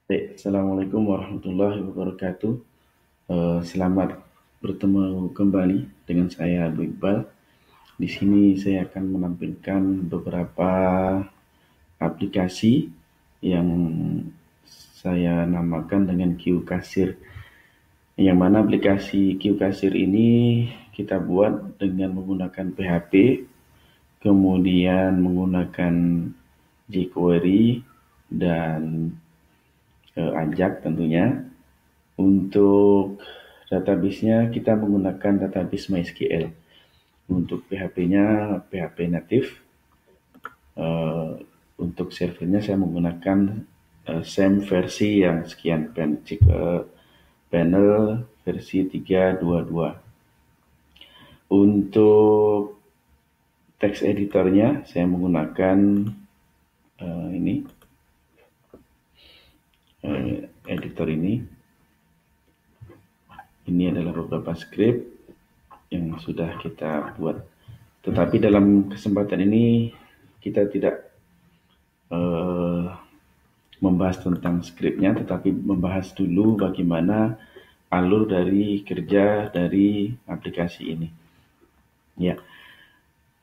Baik, Assalamualaikum warahmatullahi wabarakatuh. Selamat bertemu kembali dengan saya Abu Iqbal. Di sini saya akan menampilkan beberapa aplikasi yang saya namakan dengan Q Kasir. Yang mana aplikasi Q Kasir ini kita buat dengan menggunakan PHP, kemudian menggunakan jQuery dan Ajax tentunya. Untuk database-nya kita menggunakan database MySQL. Untuk PHP-nya PHP native. Untuk servernya saya menggunakan SAM versi yang sekian panel versi 322. Untuk text editornya saya menggunakan ini editor ini. Ini adalah beberapa script yang sudah kita buat. Tetapi dalam kesempatan ini kita tidak membahas tentang skripnya, tetapi membahas dulu bagaimana alur dari kerja dari aplikasi ini. Ya,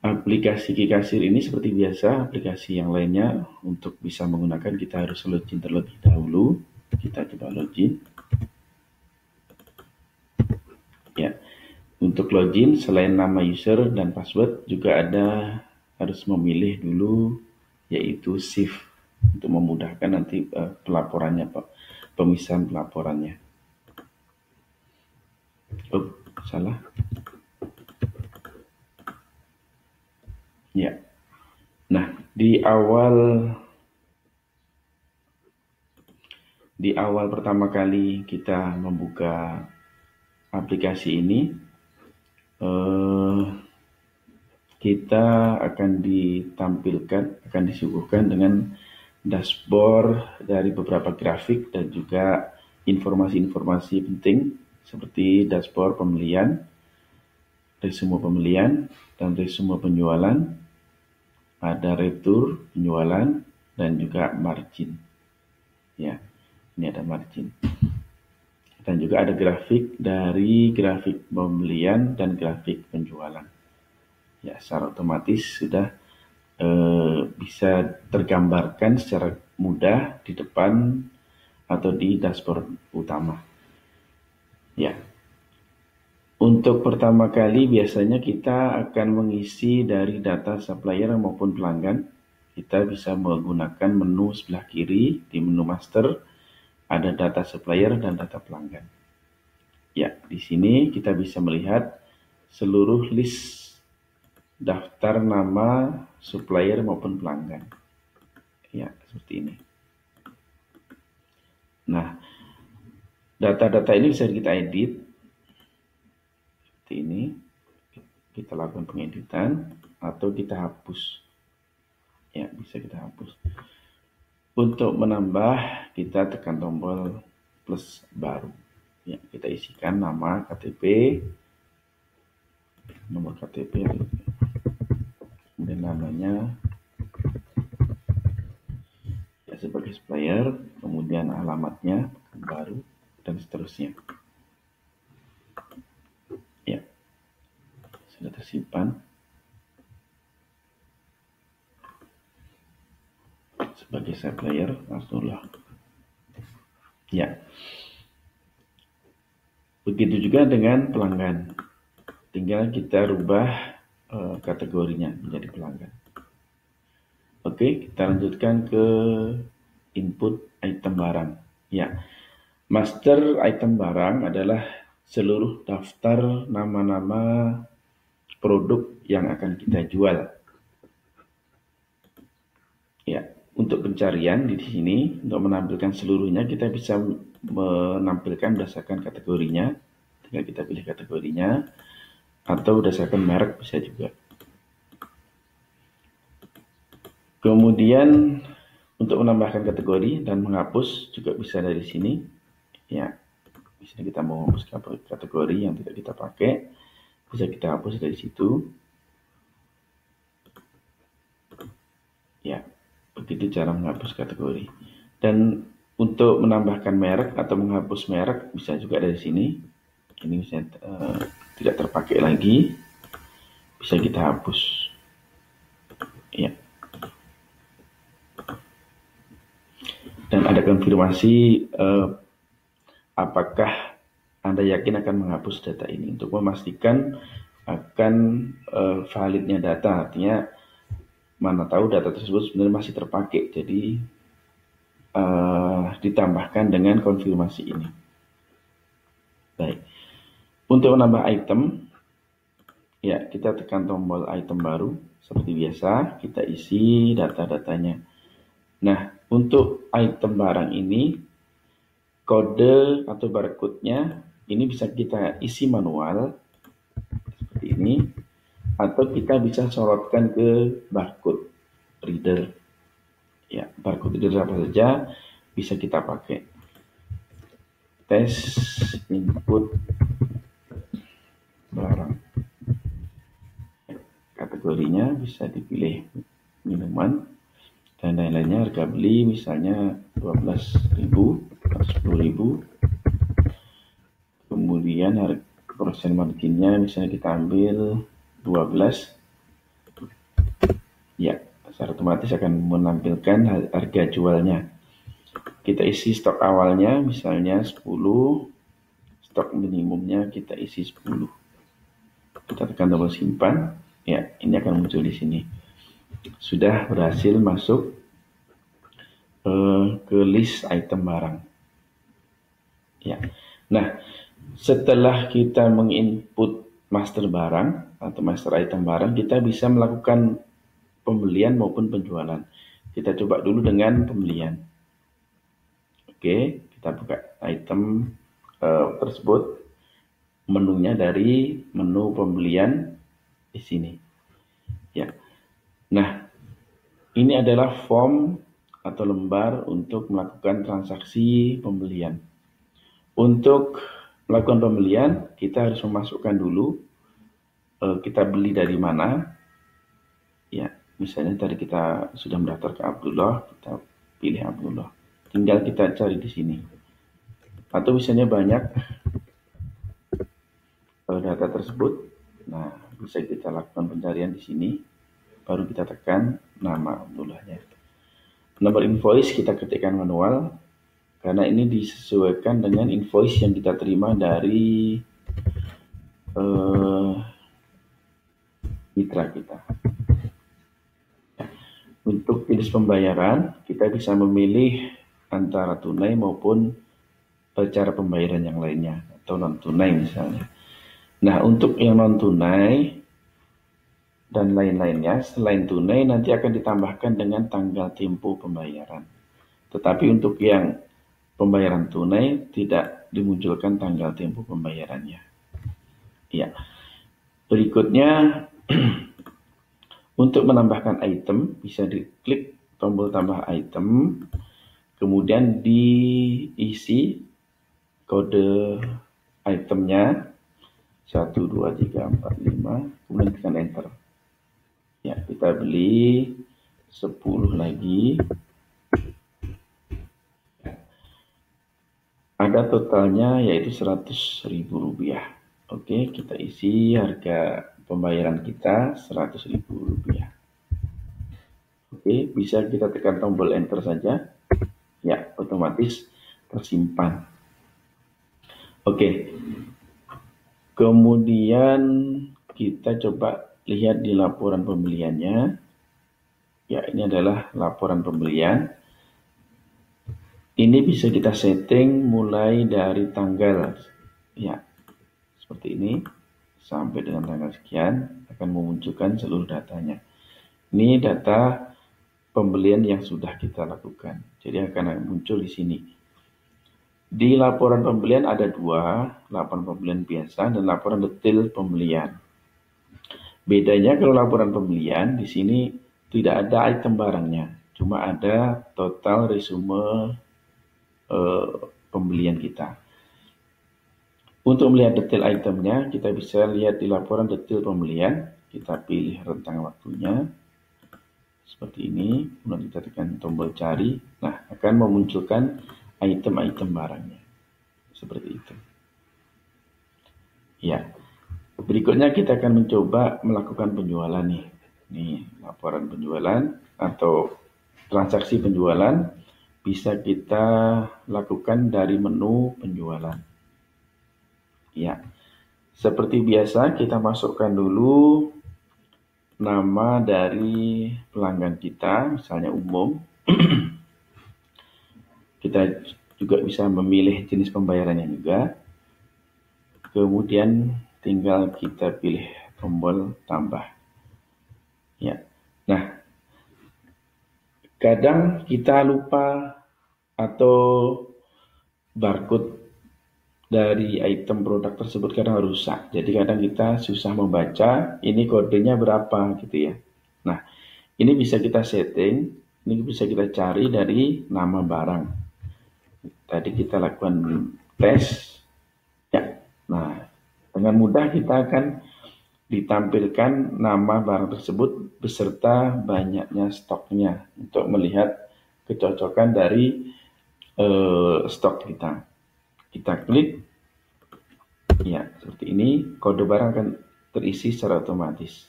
aplikasi Kikasir ini seperti biasa aplikasi yang lainnya, untuk bisa menggunakan kita harus login terlebih dahulu. Kita coba login. Ya, untuk login selain nama user dan password juga ada harus memilih dulu yaitu shift untuk memudahkan nanti pelaporannya, Pak. Pemisahan pelaporannya. Oh, salah. Ya. Nah, di awal pertama kali kita membuka aplikasi ini, kita akan disuguhkan dengan dashboard dari beberapa grafik dan juga informasi-informasi penting seperti dashboard pembelian, resume pembelian, dan resume penjualan, ada retur penjualan, dan juga margin. Ya, ini ada margin. Dan juga ada grafik dari grafik pembelian dan grafik penjualan. Ya, secara otomatis sudah bisa tergambarkan secara mudah di depan atau di dashboard utama. Ya, untuk pertama kali biasanya kita akan mengisi dari data supplier maupun pelanggan. Kita bisa menggunakan menu sebelah kiri. Di menu master ada data supplier dan data pelanggan. Ya, di sini kita bisa melihat seluruh list daftar nama supplier maupun pelanggan. Ya, seperti ini. Nah, data-data ini bisa kita edit. Seperti ini. Kita lakukan pengeditan atau kita hapus. Ya, bisa kita hapus. Untuk menambah, kita tekan tombol plus baru. Ya, kita isikan nama KTP, nomor KTP, kemudian namanya ya, sebagai supplier, kemudian alamatnya baru, dan seterusnya. Ya, sudah tersimpan sebagai supplier. Langsunglah. Ya, begitu juga dengan pelanggan. Tinggal kita rubah kategorinya menjadi pelanggan. Oke, kita lanjutkan ke input item barang. Ya, master item barang adalah seluruh daftar nama-nama produk yang akan kita jual. Ya, untuk pencarian di sini untuk menampilkan seluruhnya kita bisa menampilkan berdasarkan kategorinya. Tinggal kita pilih kategorinya atau berdasarkan merek bisa juga. Kemudian untuk menambahkan kategori dan menghapus juga bisa dari sini. Ya, di sini kita mau menghapus kategori yang tidak kita pakai, bisa kita hapus dari situ. Ya, begitu cara menghapus kategori. Dan Untuk menambahkan merek atau menghapus merek bisa juga dari sini. Ini bisa tidak terpakai lagi, bisa kita hapus. Ya. Dan ada konfirmasi apakah Anda yakin akan menghapus data ini untuk memastikan akan validnya data, artinya mana tahu data tersebut sebenarnya masih terpakai, jadi ditambahkan dengan konfirmasi ini. Baik, untuk menambah item, ya kita tekan tombol item baru seperti biasa, kita isi data-datanya. Nah, untuk item barang ini, kode atau barcode-nya ini bisa kita isi manual seperti ini, atau kita bisa sorotkan ke barcode reader. Ya, barcode reader apa saja bisa kita pakai. Tes input barang. Kategorinya bisa dipilih minuman dan lain-lainnya. Harga beli misalnya 12.000 atau 10.000. Kemudian harga persen marginnya misalnya kita ambil 12. Ya, secara otomatis akan menampilkan harga jualnya. Kita isi stok awalnya misalnya 10, stok minimumnya kita isi 10. Kita tekan tombol simpan. Ya, ini akan muncul di sini. Sudah berhasil masuk ke list item barang. Ya. Nah, setelah kita menginput master barang atau master item barang, kita bisa melakukan pembelian maupun penjualan. Kita coba dulu dengan pembelian. Oke, kita buka item tersebut. Menunya dari menu pembelian di sini. Ya. Nah, ini adalah form atau lembar untuk melakukan transaksi pembelian. Untuk melakukan pembelian, kita harus memasukkan dulu kita beli dari mana. Ya, misalnya tadi kita sudah mendaftar ke Abdullah, kita pilih Abdullah. Tinggal kita cari di sini. Atau misalnya banyak data tersebut. Nah, bisa kita lakukan pencarian di sini. Baru kita tekan nama Abdullahnya. Nomor invoice kita ketikkan manual, karena ini disesuaikan dengan invoice yang kita terima dari mitra kita. Untuk jenis pembayaran, kita bisa memilih antara tunai maupun cara pembayaran yang lainnya, atau non-tunai misalnya. Nah, untuk yang non-tunai dan lain-lainnya, selain tunai nanti akan ditambahkan dengan tanggal tempo pembayaran. Tetapi untuk yang pembayaran tunai tidak dimunculkan tanggal tempo pembayarannya. Ya. Berikutnya untuk menambahkan item bisa diklik tombol tambah item, kemudian diisi kode itemnya 1, 2, 3, 4, 5, kemudian tekan enter. Ya, kita beli 10 lagi. Ada totalnya yaitu Rp100.000. Oke, kita isi harga pembayaran kita Rp100.000. Oke, bisa kita tekan tombol enter saja. Ya, otomatis tersimpan. Oke. Kemudian kita coba lihat di laporan pembeliannya. Ya, ini adalah laporan pembelian. Ini bisa kita setting mulai dari tanggal, ya, seperti ini, sampai dengan tanggal sekian, akan memunculkan seluruh datanya. Ini data pembelian yang sudah kita lakukan, jadi akan muncul di sini. Di laporan pembelian ada dua, laporan pembelian biasa dan laporan detail pembelian. Bedanya kalau laporan pembelian di sini tidak ada item barangnya, cuma ada total resume pembelian kita. Untuk melihat detail itemnya, kita bisa lihat di laporan detail pembelian. Kita pilih rentang waktunya seperti ini, kemudian kita tekan tombol cari. Nah, akan memunculkan item-item barangnya. Seperti itu. Ya. Berikutnya kita akan mencoba melakukan penjualan nih. Ini laporan penjualan atau transaksi penjualan bisa kita lakukan dari menu penjualan. Ya. Seperti biasa kita masukkan dulu nama dari pelanggan kita, misalnya umum. Kita juga bisa memilih jenis pembayarannya juga. Kemudian tinggal kita pilih tombol tambah. Ya. Nah, kadang kita lupa atau barcode dari item produk tersebut kadang rusak. Jadi kadang kita susah membaca ini kodenya berapa gitu ya. Nah, ini bisa kita setting, ini bisa kita cari dari nama barang. Tadi kita lakukan tes. Ya. Nah, dengan mudah kita akan ditampilkan nama barang tersebut beserta banyaknya stoknya untuk melihat kecocokan dari stok kita. Kita klik, ya seperti ini, kode barang akan terisi secara otomatis.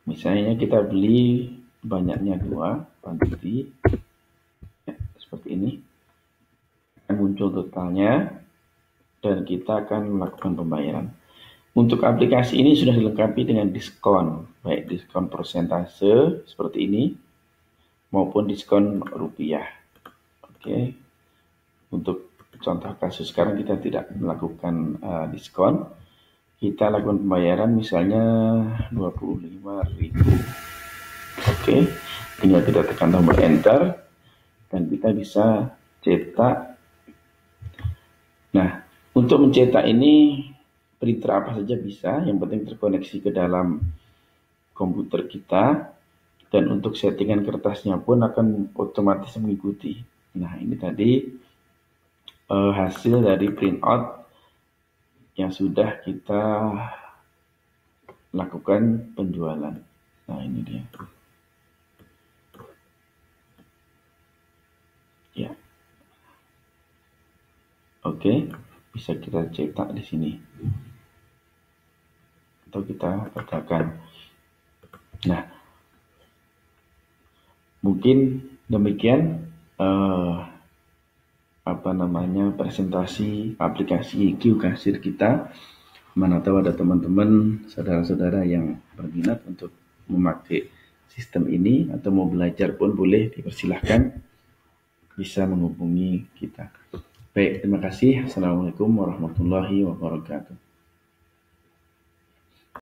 Misalnya kita beli banyaknya 2 quantity, ya, seperti ini, akan muncul totalnya dan kita akan melakukan pembayaran. Untuk aplikasi ini sudah dilengkapi dengan diskon, baik diskon persentase seperti ini maupun diskon rupiah. Oke, untuk contoh kasus sekarang kita tidak melakukan diskon, kita lakukan pembayaran misalnya 25.000. Oke, tinggal kita tekan tombol enter dan kita bisa cetak. Nah, untuk mencetak ini printer apa saja bisa, yang penting terkoneksi ke dalam komputer kita, dan untuk settingan kertasnya pun akan otomatis mengikuti. Nah, ini tadi hasil dari printout yang sudah kita lakukan penjualan. Nah, ini dia. Ya. Oke, bisa kita cetak di sini. Atau kita katakan. Nah, mungkin demikian presentasi aplikasi QCashier kita. Mana tahu ada teman-teman, saudara-saudara yang berminat untuk memakai sistem ini atau mau belajar pun boleh, dipersilahkan bisa menghubungi kita. Baik, terima kasih. Assalamualaikum warahmatullahi wabarakatuh.